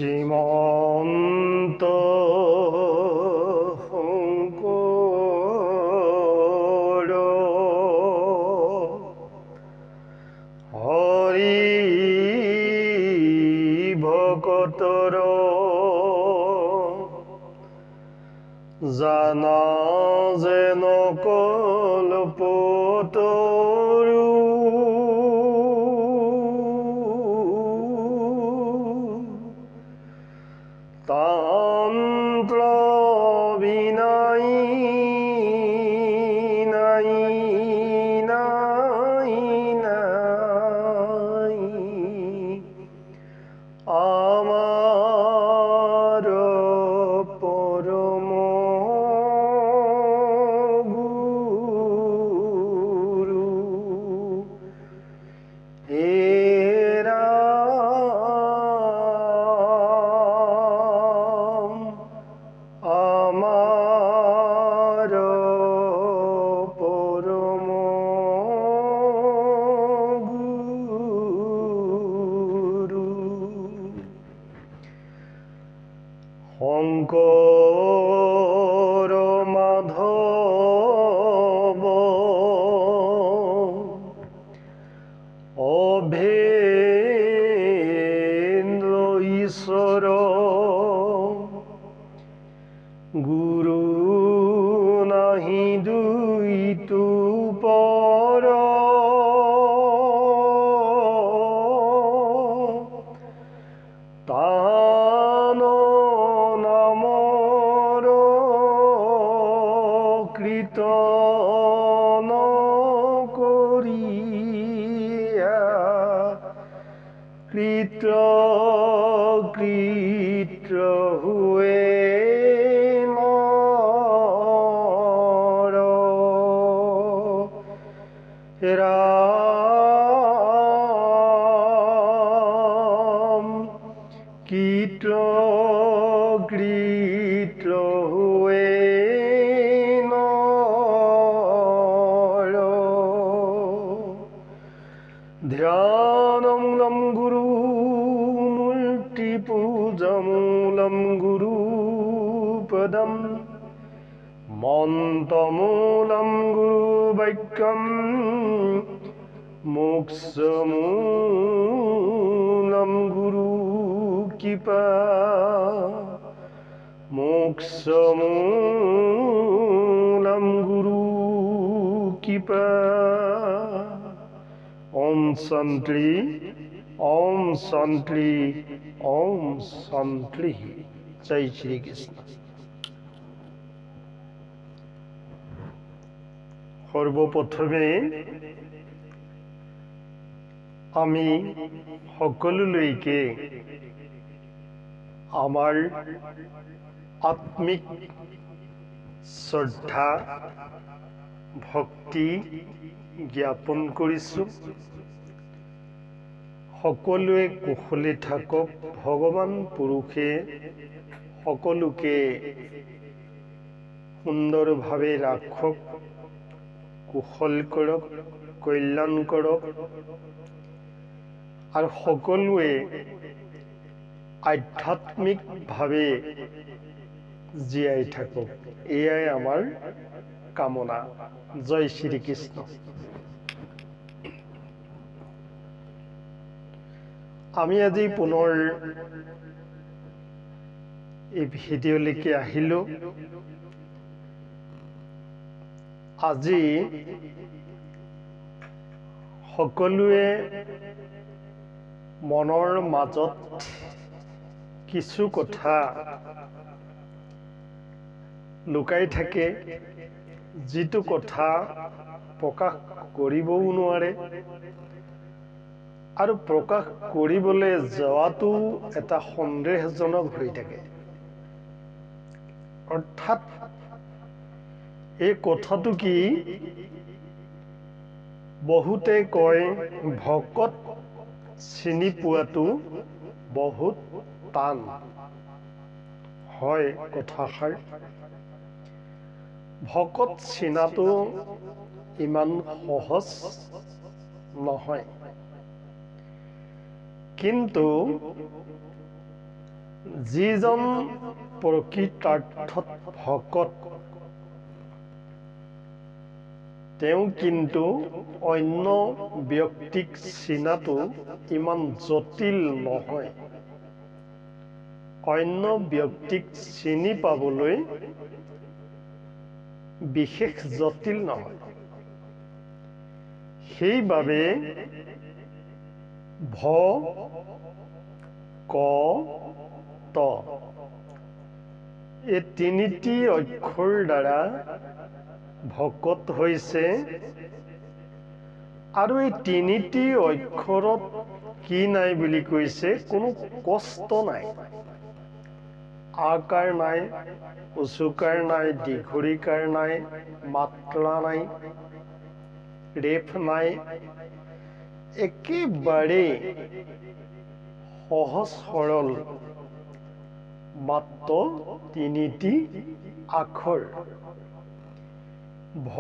শ্ৰীমন্ত শংকৰ হৰি ভকতৰ জানা যেন কল্পতৰু তন্ত্ৰ বিনাই নাই নাই নাই আমাৰ পৰম গুৰু আমাৰ পৰম গুৰু শংকৰ মাধৱ অভেন্দ্ৰ ঈশ্বৰ গুৰু নাহি দুইটো পৰ তান নামৰ কীৰ্তন কৰিয়া কৃত হুৱে ৰাম কৃত হুৱে নৰ ধ্যানমূলম গুৰু মূৰ্তি পূজামূলম গুৰু পদম মন্ত্ৰমূলম গুৰু বাক্যম মোক্ষমূলম গুৰু কৃপা মোক্ষমূলম গুৰু কৃপা ওম শান্তি ওম শান্তি ওম শান্তি জয় শ্ৰীকৃষ্ণ সৰ্বপ্ৰথমে আমি সকলোলৈকে আমাৰ আত্মিক শ্ৰদ্ধা ভক্তি জ্ঞাপন কৰিছোঁ। সকলোৱে কুশলে থাকক, ভগৱান পুৰুষে সকলোকে সুন্দৰভাৱে ৰাখক, কুশল কৰক, কল্যাণ কৰক আৰু সকলোৱে আধ্যাত্মিকভাৱে জীয়াই থাকক, এয়াই আমাৰ কামনা। জয় শ্ৰীকৃষ্ণ। আমি আজি পুনৰ এই ভিডিঅ'লৈকে আহিলোঁ। আজি সকলোৱে মনৰ মাজত কিছু কথা লুকাই থাকে, যিটো কথা প্ৰকাশ কৰিবও নোৱাৰে আৰু প্ৰকাশ কৰিবলৈ যোৱাটো এটা সন্দেহজনক হৈ থাকে। অৰ্থাৎ এই কথাটো কি, বহুতে কয় ভকত চিনি পোৱাটো বহুত টান হয়। কথাষাৰ ভকত চিনাটো ইমান সহজ নহয়, কিন্তু যিজন প্ৰকৃতাৰ্থত ভকত তেওঁ কিন্তু অন্য ব্যক্তিক চিনাটো ইমান জটিল নহয়। অন্য ব্যক্তিক চিনি পাবলৈ বিশেষ জটিল নহয়। সেইবাবে ভ ক ত এই তিনিটি অক্ষৰ দ্বাৰা ভকত হৈছে, আৰু এই তিনিটি অক্ষৰত কি নাই বুলি কৈছে? কোনো কষ্ট নাই। আকাৰ নাই, উচুকাৰ নাই, দীঘৰিকাৰ নাই, মাত্ৰা নাই, ৰেফ নাই। একেবাৰে সহজ সৰল, মাত্ৰ তিনিটি আখৰ ভ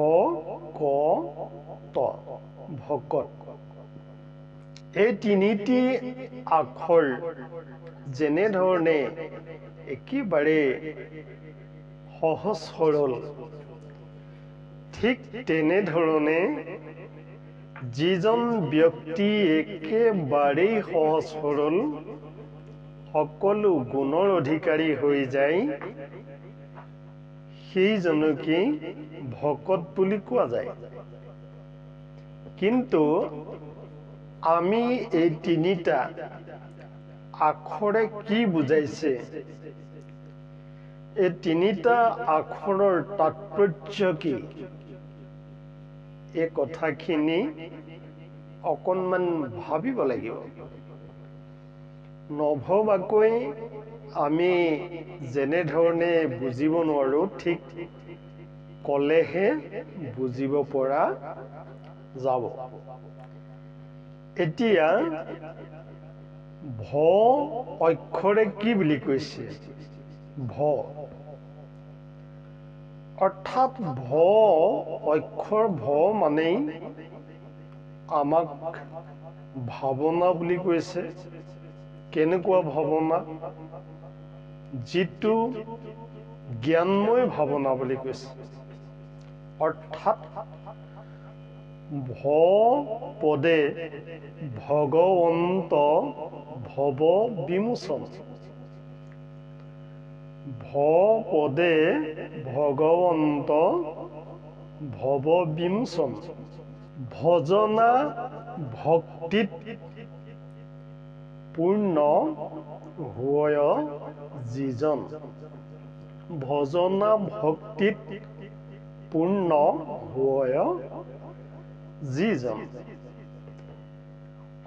ক ত ভকত। এই তিনিটি আখৰ যেনেধৰণে একেবাৰে সহজ সৰল, ঠিক তেনেধৰণে যিজন ব্যক্তি একেবাৰেই সহজ সৰল, সকলো গুণৰ অধিকাৰী হৈ যায়, সেইজনকে ভকত বুলি কোৱা যায়। কিন্তু আমি এই তিনিটা আখৰে কি বুজাইছে, এই তিনিটা আখৰৰ তাৎপৰ্য কি, এই কথাখিনি অকণমান ভাবিব লাগিব। নভবাকৈ আমি যেনেধৰণে বুজিব নোৱাৰোঁ, ঠিক ক'লেহে বুজিব পৰা যাব। এতিয়া ভ অক্ষৰে কি বুলি কৈছে? ভ অৰ্থাৎ ভ অক্ষৰ, ভ মানেই আমাক ভাৱনা বুলি কৈছে। কেনেকুৱা ভাৱনা? যিটো জ্ঞানময় ভাৱনা বুলি কৈছে। অৰ্থাৎ ভ পদে ভগৱন্ত ভৱ বিমোচন। ভ পদে ভগৱন্ত ভৱ বিমোচন। ভজনা ভক্তিত পূৰ্ণ হয় যিজন। ভজনা ভক্তিত পূৰ্ণ হয় যিজন।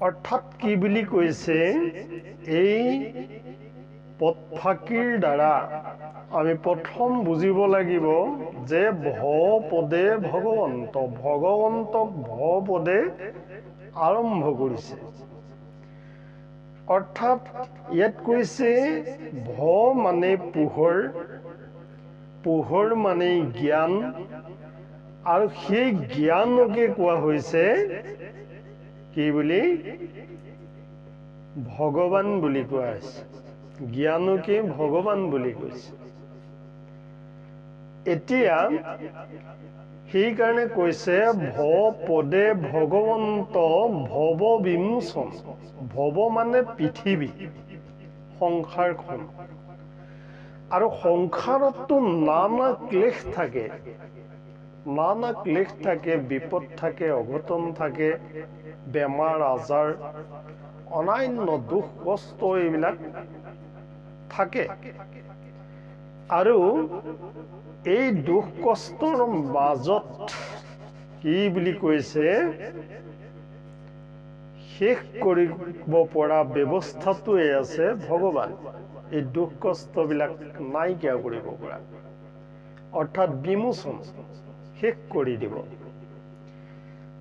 অৰ্থাৎ কি বুলি কৈছে? এই পদফাঁকিৰ দ্বাৰা আমি প্ৰথম বুজিব লাগিব যে ভ পদে ভগৱন্ত, ভগৱন্তক ভ পদে আৰম্ভ কৰিছে। অৰ্থাৎ ইয়াত কৈছে ভ মানে পোহৰ, পোহৰ মানে জ্ঞান, আৰু সেই জ্ঞানকে কোৱা হৈছে কি বুলি? ভগৱান বুলি কোৱা হৈছে। জ্ঞানকে ভগৱান বুলি কৈছে। এতিয়া সেইকাৰণে কৈছে ভ পদে ভগৱন্ত ভৱ বিমোচন। ভৱ মানে পৃথিৱী, সংসাৰখন। আৰু সংসাৰততো নানা ক্লেশ থাকে, নানা ক্লেশ থাকে, বিপদ থাকে, অঘটন থাকে, বেমাৰ আজাৰ, অনান্য দুখ কষ্ট এইবিলাক থাকে। আৰু এই দুখ কষ্টৰ মাজত কি বুলি কৈছে? শেষ কৰিব পৰা ব্যৱস্থাটোৱে আছে ভগৱান। এই দুখ কষ্টবিলাক নাইকিয়া কৰিব পৰা, অৰ্থাৎ বিমোচন, শেষ কৰি দিব।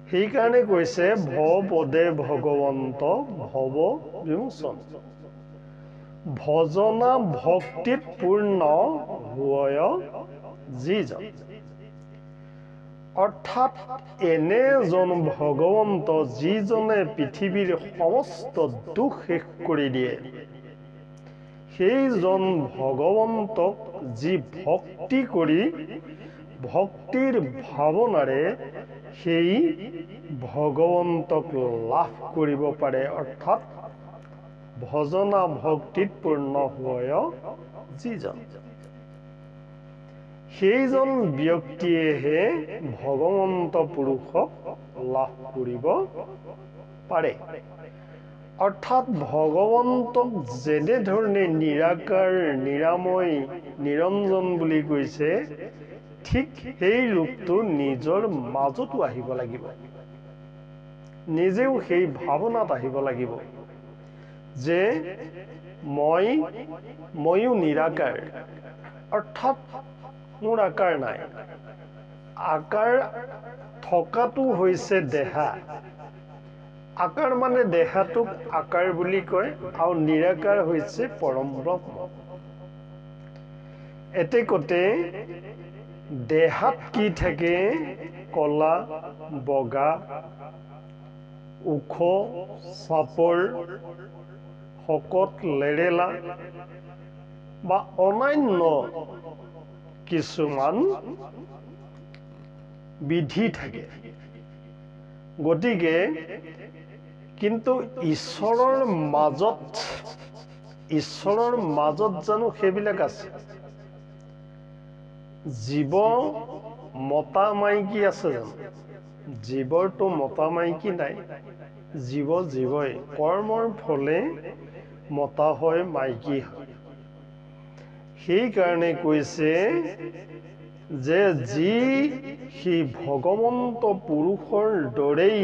সেইকাৰণে কৈছে ভ পদে ভগৱন্ত ভৱ বিমোচন। ভজনা ভক্তিত পূৰ্ণ হয় যিজন। অৰ্থাৎ এনেজন ভগৱন্ত যিজনে পৃথিৱীৰ সমস্ত দুখ শেষ কৰি দিয়ে, সেইজন ভগৱন্তক যি ভক্তি কৰি ভক্তিৰ ভাৱনাৰে সেই ভগৱন্তক লাভ কৰিব পাৰে, অৰ্থাৎ ভজনা ভক্তিত পূৰ্ণ হয় যিজন, সেইজন ব্যক্তিয়েহে ভগৱন্ত পুৰুষক লাভ কৰিব পাৰে। অৰ্থাৎ ভগৱন্তক যেনেধৰণে নিৰাকাৰ, নিৰাময়, নিৰঞ্জন বুলি কৈছে, ঠিক সেই ৰূপটো নিজৰ মাজতো আহিব লাগিব। নিজেও সেই ভাৱনাত আহিব লাগিব যে ময়ো নিৰাকাৰ, অৰ্থাৎ মোৰ আকাৰ নাই। আকাৰ থকাটো হৈছে দেহা। আকাৰ মানে দেহাটোক আকাৰ বুলি কয়, আৰু নিৰাকাৰ হৈছে পৰম ব্ৰহ্ম। এতেকতে দেহাত কি থাকে? কলা, বগা, ওখ, চাপৰ, শকত, লেৰেলা বা অন্যান্য কিছুমান বিধি থাকে। গতিকে কিন্তু ঈশ্বৰৰ মাজত জানো সেইবিলাক আছে? জীৱ মতা মাইকী আছে জানো? জীৱৰতো মতা মাইকী নাই। জীৱ জীৱই কৰ্মৰ ফলে মতা হয়, মাইকী হয়। সেইকাৰণে কৈছে যে সেই ভগৱন্ত পুৰুষৰ দৰেই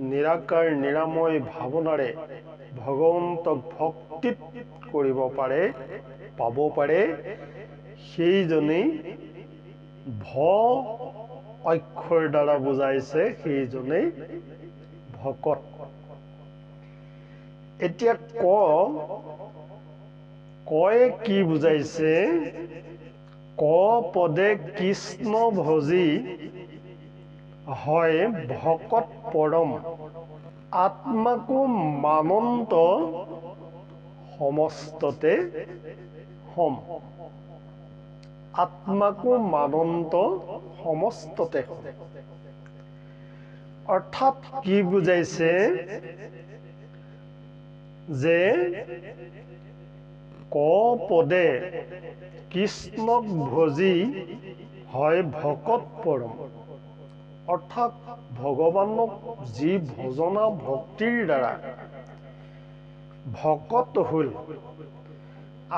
নিৰাকাৰ, নিৰাময় ভাৱনাৰে ভগৱন্তক ভক্তিত কৰিব পাৰে, পাব পাৰে, সেইজনেই ভ অক্ষৰ দ্বাৰা বুজাইছে, সেইজনেই ভকত। এতিয়া কয়ে কি বুজাইছে? ক পদে কৃষ্ণ ভজি হয় ভকত পৰম, আত্মাকো মানন্ত সমস্ততে সম। আত্মাকো মানন্ত সমস্ততে সম। অৰ্থাৎ কি বুজাইছে? যে ক পদে কৃষ্ণক ভজি হয় ভকত পৰম, অৰ্থাৎ ভগৱানক যি ভজনা ভক্তিৰ দ্বাৰা ভকত হ'ল,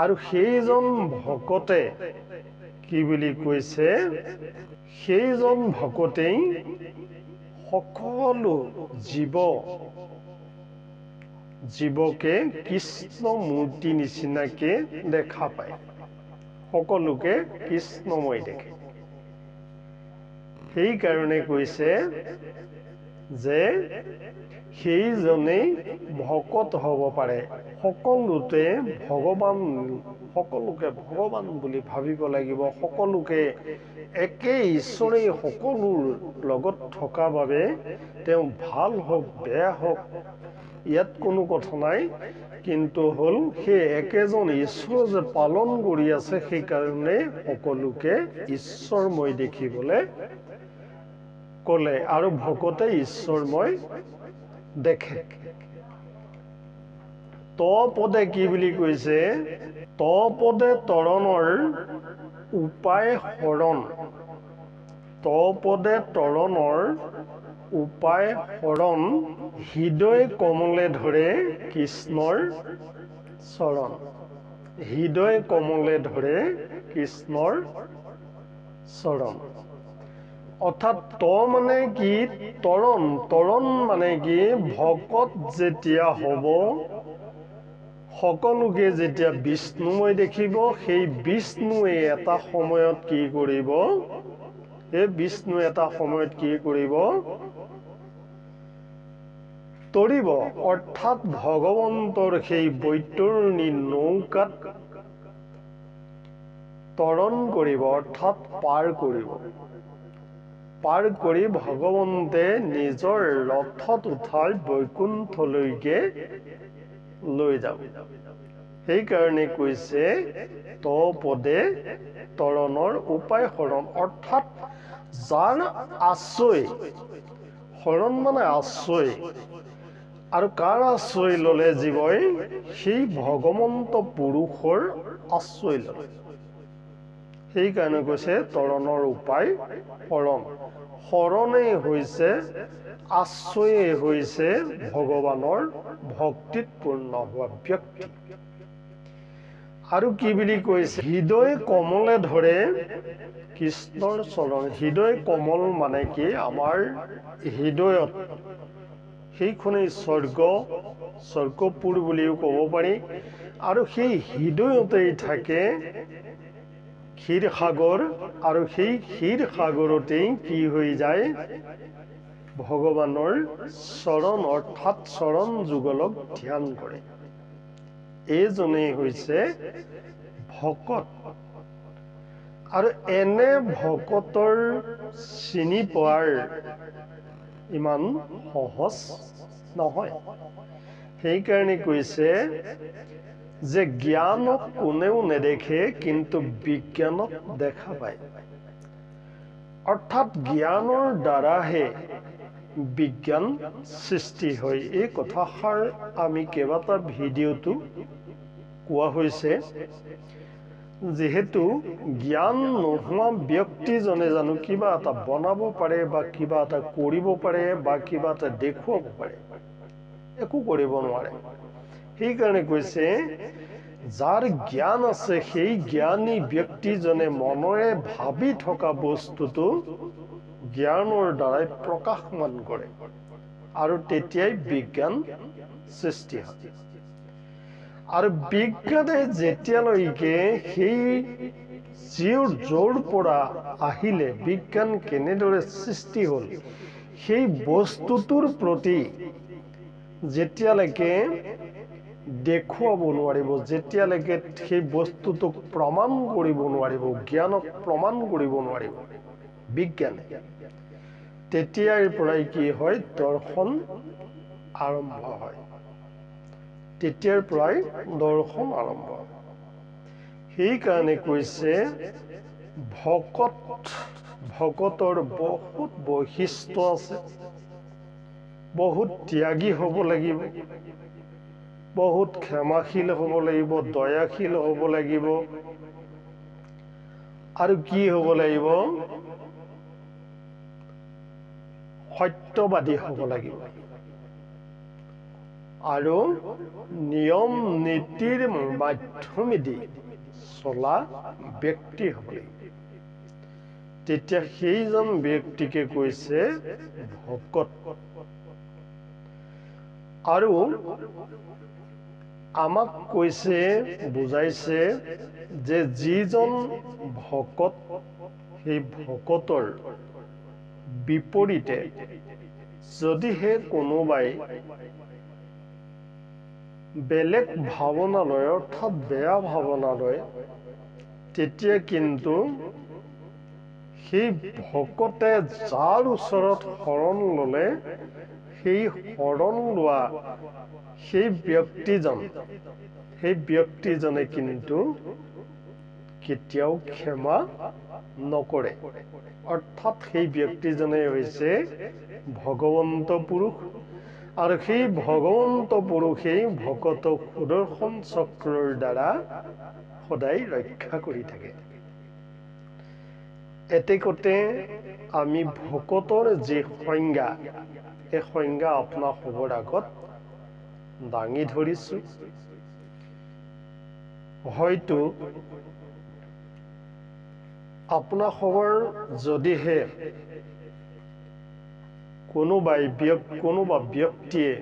আৰু সেইজন ভকতে কি বুলি কৈছে? সেইজন ভকতেই সকলো জীৱকে কৃষ্ণ মূৰ্তি নিচিনাকে দেখা পায়, সকলোকে কৃষ্ণময় দেখে। সেইকাৰণে কৈছে যে সেইজনেই ভকত হ'ব পাৰে। সকলোকে ভগৱান বুলি ভাবিব লাগিব। সকলোকে একে ঈশ্বৰেই সকলোৰ লগত থকা বাবে তেওঁ ভাল হওক, বেয়া হওক, ইয়াত কোনো কথা নাই। কিন্তু হ'ল সেই একেজন ঈশ্বৰ যে পালন কৰি আছে, সেইকাৰণে সকলোকে ঈশ্বৰময় দেখিবলৈ ক'লে, আৰু ভকতে ঈশ্বৰময় দেখে। ত পদে কি বুলি কৈছে? ত পদে তৰণৰ উপায় হৰণ। ত পদে তৰণৰ উপায় হৰণ, হৃদয় কমলে ধৰে কৃষ্ণৰ চৰণ। হৃদয় কমলে ধৰে কৃষ্ণৰ চৰণ। অৰ্থাৎ ত মানে কি? তৰণ। তৰণ মানে কি? ভকত যেতিয়া হ'ব, সকলোকে যেতিয়া বিষ্ণুময় দেখিব, সেই বিষ্ণুৱে এটা সময়ত কি কৰিব? সেই বিষ্ণুৱে এটা সময়ত কি কৰিব? তৰিব। অৰ্থাৎ ভগৱন্তৰ সেই বৈতৰণী নৌকাত তৰণ কৰিব, অৰ্থাৎ পাৰ কৰিব। পাৰ কৰি ভগৱন্তে নিজৰ ৰথত উঠাই বৈকুণ্ঠলৈকে লৈ যাব। সেইকাৰণে কৈছে তপদে তৰণৰ উপায় শৰণ, অৰ্থাৎ যাৰ আশ্ৰয়, শৰণ মানে আশ্ৰয়, আৰু কাৰ আশ্ৰয় ল'লে জীৱই? সেই ভগৱন্ত পুৰুষৰ আশ্ৰয় ল'লে। সেইকাৰণে কৈছে তৰণৰ উপায় শৰণ। শৰণেই হৈছে, আশ্ৰয়েই হৈছে ভগৱানৰ ভক্তিত পূৰ্ণ হোৱা ব্যক্তি। আৰু কি বুলি কৈছে? হৃদয় কমলে ধৰে কৃষ্ণৰ চৰণ। হৃদয় কমল মানে কি? আমাৰ হৃদয়ত, সেইখনেই স্বৰ্গপুৰ বুলিও ক'ব পাৰি। আৰু সেই হৃদয়তেই থাকে ক্ষীৰসাগৰ, আৰু সেই ক্ষীৰসাগৰতেই কি হৈ যায়? ভগৱানৰ চৰণ, অৰ্থাৎ চৰণ যুগলক ধ্যান কৰে। এইজনেই হৈছে ভকত। আৰু এনে ভকতৰ চিনি পোৱাৰ ইমান সহজ নহয়। সেইকাৰণে কৈছে যে জ্ঞানক কোনেও নেদেখে, কিন্তু বিজ্ঞানক দেখা পায়। অৰ্থাৎ জ্ঞানৰ দ্বাৰাহে বিজ্ঞান সৃষ্টি হয়। এই কথাষাৰ আমি কেইবাটা ভিডিঅ'টো কোৱা হৈছে। যিহেতু জ্ঞান নোহোৱা ব্যক্তিজনে জানো কিবা এটা বনাব পাৰে, বা কিবা এটা কৰিব পাৰে, বা কিবা এটা দেখুৱাব পাৰে? একো কৰিব নোৱাৰে। সেইকাৰণে কৈছে যাৰ জ্ঞান আছে, সেই জ্ঞানী ব্যক্তিজনে মনৰে ভাবি থকা বস্তুটো জ্ঞানৰ দ্বাৰাই প্ৰকাশমান কৰে, আৰু তেতিয়াই বিজ্ঞান সৃষ্টি হয়। আৰু বিজ্ঞানে যেতিয়ালৈকে সেই য'ৰ পৰা আহিলে, বিজ্ঞান কেনেদৰে সৃষ্টি হ'ল, সেই বস্তুটোৰ প্ৰতি যেতিয়ালৈকে দেখুৱাব নোৱাৰিব, যেতিয়ালৈকে সেই বস্তুটোক প্ৰমাণ কৰিব নোৱাৰিব, জ্ঞানক প্ৰমাণ কৰিব নোৱাৰিব বিজ্ঞানে, তেতিয়াৰ পৰাই কি হয়? দৰ্শন আৰম্ভ হয়। তেতিয়াৰ পৰাই দৰ্শন আৰম্ভ হয়। সেইকাৰণে কৈছে ভকতৰ বহুত বৈশিষ্ট্য আছে। বহুত ত্যাগী হ'ব লাগিব, বহুত ক্ষমাশীল হ'ব লাগিব, দয়াশীল হ'ব লাগিব, আৰু কি হ'ব লাগিব? সত্যবাদী হ'ব লাগিব, আৰু নিয়ম নীতিৰ মাধ্যমেদি চলা ব্যক্তি হ'ব লাগিব। তেতিয়া সেইজন ব্যক্তিকে কৈছে ভকত। আৰু আমাক কৈছে, বুজাইছে যে যিজন ভকত, সেই ভকতৰ বিপৰীতে যদিহে কোনোবাই বেলেগ ভাৱনা লয়, অৰ্থাৎ বেয়া ভাৱনা লয়, তেতিয়া কিন্তু সেই ভকতে যাৰ ওচৰত শৰণ ল'লে, সেই শৰণ লোৱা সেই ব্যক্তিজনে কিন্তু কেতিয়াও ক্ষমা নকৰে। অৰ্থাৎ সেই ব্যক্তিজনে হৈছে ভগৱন্ত পুৰুষ, আৰু সেই ভগৱন্ত পুৰুষেই ভকতক সুদৰ্শন চক্ৰৰ দ্বাৰা সদায় ৰক্ষা কৰি থাকে। এতেকতে আমি ভকতৰ যি সংজ্ঞা, এই সংজ্ঞা আপোনাৰ সবৰ আগত দাঙি ধৰিছো। হয়তো আপোনাৰ সবৰ যদিহে কোনোবা ব্যক্তিয়ে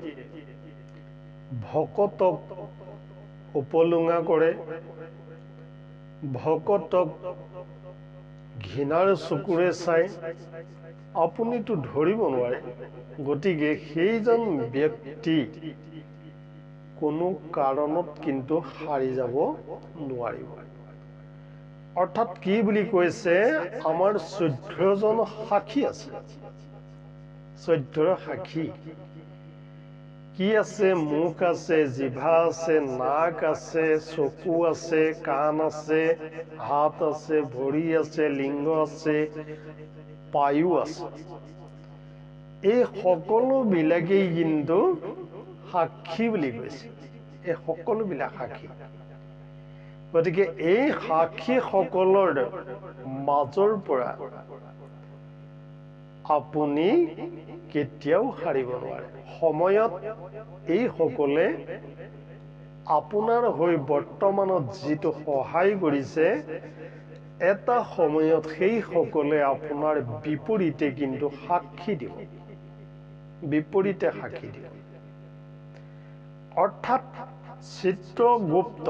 ভকতক উপলুঙা কৰে, ভকতক ঘৃণাৰ চকুৰে চাই, আপুনিতো ধৰিব নোৱাৰে। গতিকে সেইজন ব্যক্তি কোনো কাৰণত কিন্তু সাৰি যাব নোৱাৰিব। অৰ্থাৎ কি বুলি কৈছে? আমাৰ 14জন সাক্ষী আছে, 14 সাক্ষী। কি আছে? মুখ আছে, জিভা আছে, নাক আছে, চকু আছে, কাণ আছে, হাত আছে, ভৰি আছে, লিংগ আছে, পায়ু আছে। এই সকলোবিলাকেই কিন্তু সাক্ষী বুলি কৈছে। এই সকলোবিলাক সাক্ষী। গতিকে এই সাক্ষীসকলৰ মাজৰ পৰা আপুনি কেতিয়াও সাৰিব নোৱাৰে। সময়ত এইসকলে আপোনাৰ হৈ বৰ্তমানত যিটো সহায় কৰিছে, এটা সময়ত সেইসকলে আপোনাৰ বিপৰীতে কিন্তু সাক্ষী দিব, বিপৰীতে সাক্ষী দিব। অৰ্থাৎ চিত্ৰগুপ্ত।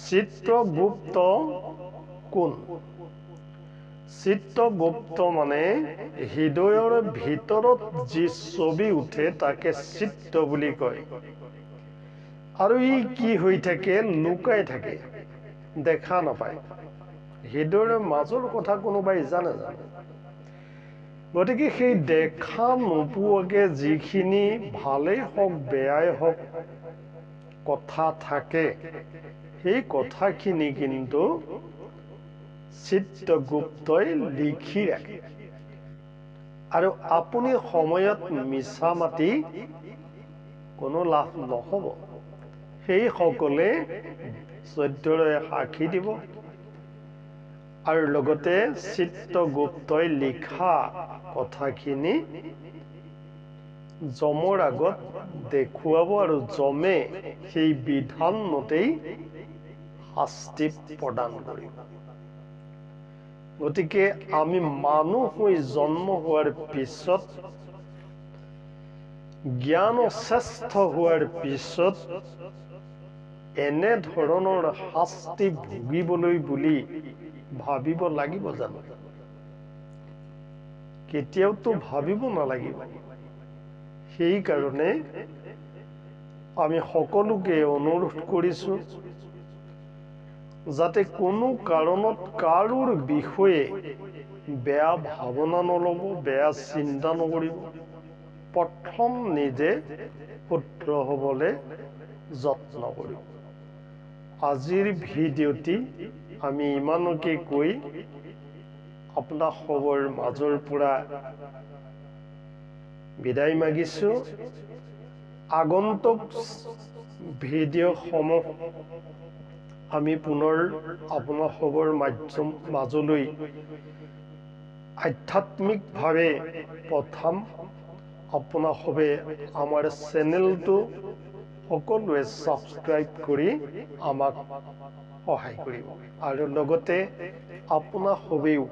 চিত্ৰগুপ্ত কোন? চিত্ৰগুপ্ত মানে হৃদয়ৰ ভিতৰত যি ছবি উঠে তাকে চিত্ৰ বুলি কয়। আৰু ই কি হৈ থাকে? লুকাই থাকে, দেখা নাপায়। হৃদয়ৰ মাজৰ কথা কোনোবাই জানে? গতিকে সেই দেখা নোপোৱাকে যিখিনি ভালেই হওক বেয়াই হওক কথা থাকে, সেই কথাখিনি কিন্তু চিত্ৰগুপ্তই লিখি ৰাখে। আৰু আপুনি সময়ত মিছা মাতি কোনো লাভ নহ'ব। সেইসকলে সত্যৰে সাক্ষী দিব আৰু লগতে চিত্ৰগুপ্তই লিখা কথাখিনি যমৰ আগত দেখুৱাব আৰু যমে সেই বিধান মতেই শাস্তি প্ৰদান কৰিব। গতিকে আমি মানুহ হৈ জন্ম হোৱাৰ পিছত, জ্ঞান শ্ৰেষ্ঠ হোৱাৰ পিছত এনে ধৰণৰ শাস্তি ভুগিবলৈ বুলি ভাবিব লাগিব জানো? কেতিয়াওতো ভাবিব নালাগিব। সেইকাৰণে আমি সকলোকে অনুৰোধ কৰিছো যাতে কোনো কাৰণত কাৰোৰ বিষয়ে বেয়া ভাৱনা নল'ব, বেয়া চিন্তা নকৰিব। প্ৰথম নিজে শুদ্ধ হ'বলৈ যত্ন কৰিব। আজিৰ ভিডিঅ'টি আমি ইমানকে কৈ আপোনাৰ খবৰ মাজৰ পৰা বিদায় মাগিছো। আগন্তুক ভিডিঅ'সমূহ আমি পুনৰ আপোনাৰ খবৰ মাজলৈ আধ্যাত্মিকভাৱে পঠাম। আপোনাৰ সবে আমাৰ চেনেলটো সকলোৱে ছাবস্ক্ৰাইব কৰি আমাক সহায় কৰিব আৰু লগতে আপোনাৰ সবেও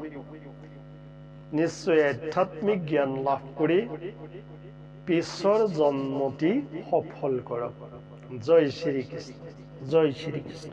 নিশ্চয় আধ্যাত্মিক জ্ঞান লাভ কৰি পিছৰ জন্মটি সফল কৰক। জয় শ্ৰী কৃষ্ণ, জয় শ্ৰী কৃষ্ণ।